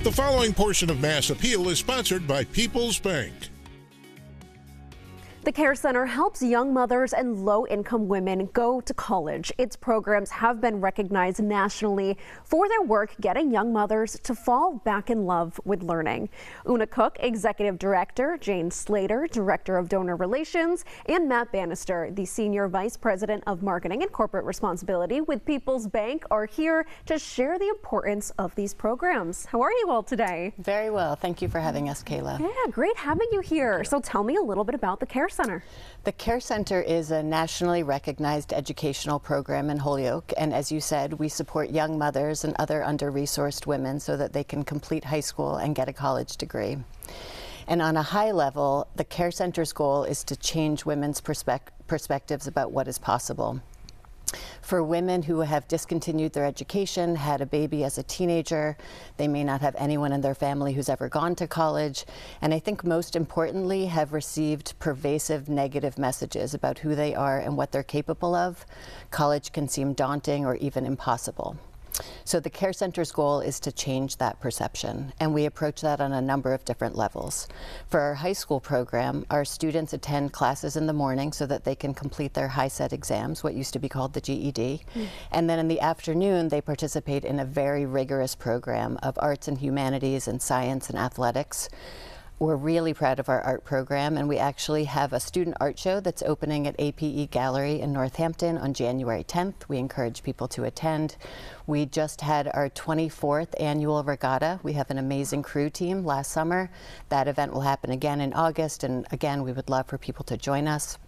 The following portion of Mass Appeal is sponsored by PeoplesBank. The Care Center helps young mothers and low-income women go to college. Its programs have been recognized nationally for their work getting young mothers to fall back in love with learning. Oona Cook, Executive Director, Jane Slater, Director of Donor Relations, and Matt Bannister, the Senior Vice President of Marketing and Corporate Responsibility with PeoplesBank, are here to share the importance of these programs. How are you all today? Very well. Thank you for having us, Kayla. Yeah, great having you here. So tell me a little bit about the Care Center. The Care Center is a nationally recognized educational program in Holyoke, and as you said, we support young mothers and other under-resourced women so that they can complete high school and get a college degree. And on a high level, the Care Center's goal is to change women's perspectives about what is possible. For women who have discontinued their education, had a baby as a teenager, they may not have anyone in their family who's ever gone to college, and I think most importantly have received pervasive negative messages about who they are and what they're capable of, college can seem daunting or even impossible. So the Care Center's goal is to change that perception, and we approach that on a number of different levels. For our high school program, our students attend classes in the morning so that they can complete their high-set exams, what used to be called the GED, and then in the afternoon they participate in a very rigorous program of arts and humanities and science and athletics. We're really proud of our art program, and we actually have a student art show that's opening at APE Gallery in Northampton on January 10th. We encourage people to attend. We just had our 24th annual regatta. We have an amazing crew team last summer. That event will happen again in August, and again, we would love for people to join us.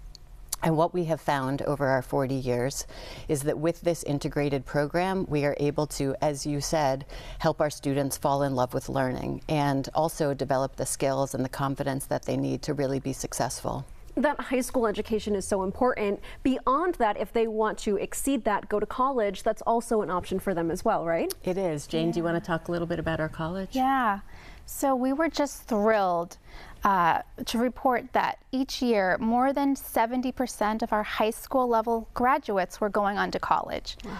And what we have found over our 40 years is that with this integrated program, we are able to, as you said, help our students fall in love with learning and also develop the skills and the confidence that they need to really be successful. That high school education is so important. Beyond that, if they want to exceed that, go to college, that's also an option for them as well, right? It is. Jane, do you want to talk a little bit about our college? Yeah. So we were just thrilled to report that each year more than 70% of our high school level graduates were going on to college. Wow.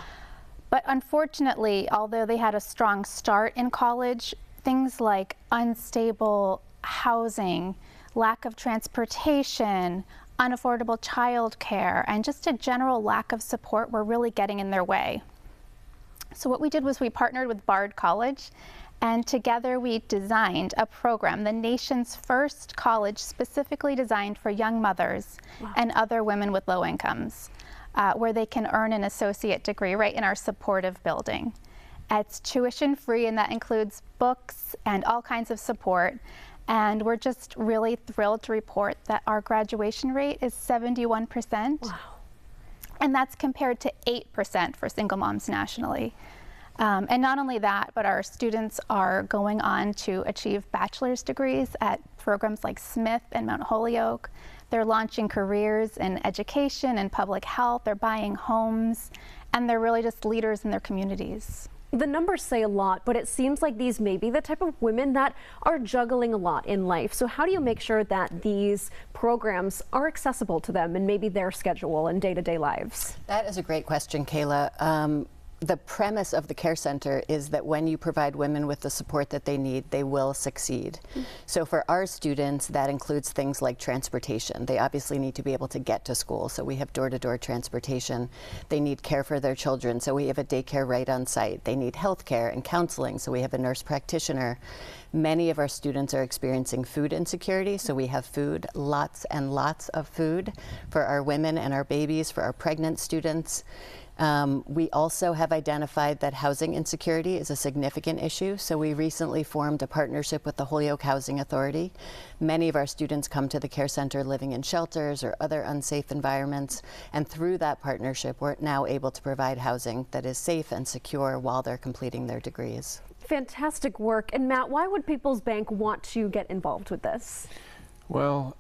But unfortunately, although they had a strong start in college, things like unstable housing, lack of transportation, unaffordable childcare, and just a general lack of support were really getting in their way. So what we did was we partnered with Bard College, and together we designed a program, the nation's first college specifically designed for young mothers and other women with low incomes, where they can earn an associate degree right in our supportive building. It's tuition free, and that includes books and all kinds of support. And we're just really thrilled to report that our graduation rate is 71%. Wow. And that's compared to 8% for single moms nationally. And not only that, but our students are going on to achieve bachelor's degrees at programs like Smith and Mount Holyoke. They're launching careers in education and public health. They're buying homes, and they're really just leaders in their communities. The numbers say a lot, but it seems like these may be the type of women that are juggling a lot in life. So how do you make sure that these programs are accessible to them and maybe their schedule and day-to-day lives? That is a great question, Kayla. The premise of the Care Center is that when you provide women with the support that they need, they will succeed. So for our students, that includes things like transportation. They obviously need to be able to get to school, so we have door-to-door transportation. They need care for their children, so we have a daycare right on site. They need health care and counseling, so we have a nurse practitioner. Many of our students are experiencing food insecurity, so we have food, lots and lots of food for our women and our babies, for our pregnant students. We also have identified that housing insecurity is a significant issue, so we recently formed a partnership with the Holyoke Housing Authority. Many of our students come to the Care Center living in shelters or other unsafe environments, and through that partnership we're now able to provide housing that is safe and secure while they're completing their degrees. Fantastic work. And Matt, why would PeoplesBank want to get involved with this? Well,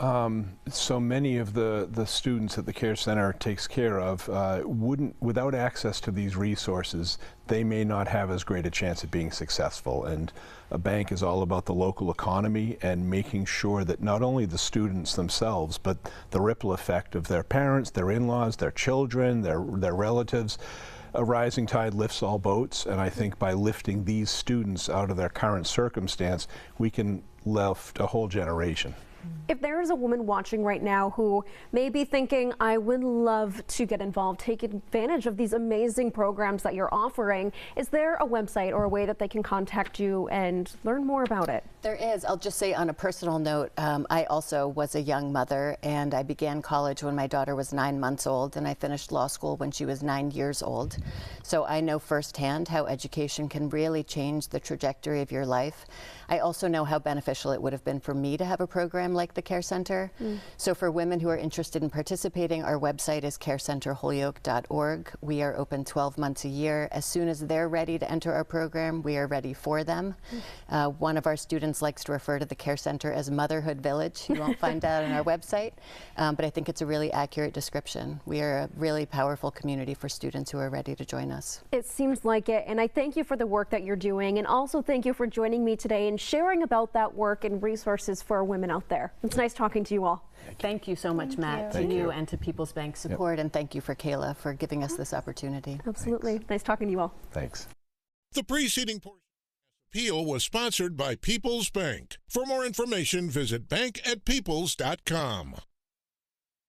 so many of the students that the Care Center takes care of without access to these resources, they may not have as great a chance of being successful. And a bank is all about the local economy and making sure that not only the students themselves, but the ripple effect of their parents, their in-laws, their children, their relatives, a rising tide lifts all boats, and I think by lifting these students out of their current circumstance, we can lift a whole generation. If there is a woman watching right now who may be thinking, I would love to get involved, take advantage of these amazing programs that you're offering, is there a website or a way that they can contact you and learn more about it? There is. I'll just say on a personal note, I also was a young mother, and I began college when my daughter was 9 months old, and I finished law school when she was 9 years old. So I know firsthand how education can really change the trajectory of your life. I also know how beneficial it would have been for me to have a program like the Care Center. So for women who are interested in participating, our website is carecenterholyoke.org. We are open 12 months a year. As soon as they're ready to enter our program, we are ready for them. One of our students likes to refer to the Care Center as Motherhood Village. You won't find that on our website, but I think it's a really accurate description. We are a really powerful community for students who are ready to join us. It seems like it, and I thank you for the work that you're doing, and also thank you for joining me today and sharing about that work and resources for women out there. It's nice talking to you all. Thank you so much, Matt, to you and to PeoplesBank support, and thank you for Kayla for giving us this opportunity. Absolutely. Thanks. Nice talking to you all. Thanks. The preceding portion of this appeal was sponsored by PeoplesBank. For more information, visit bank@peoples.com.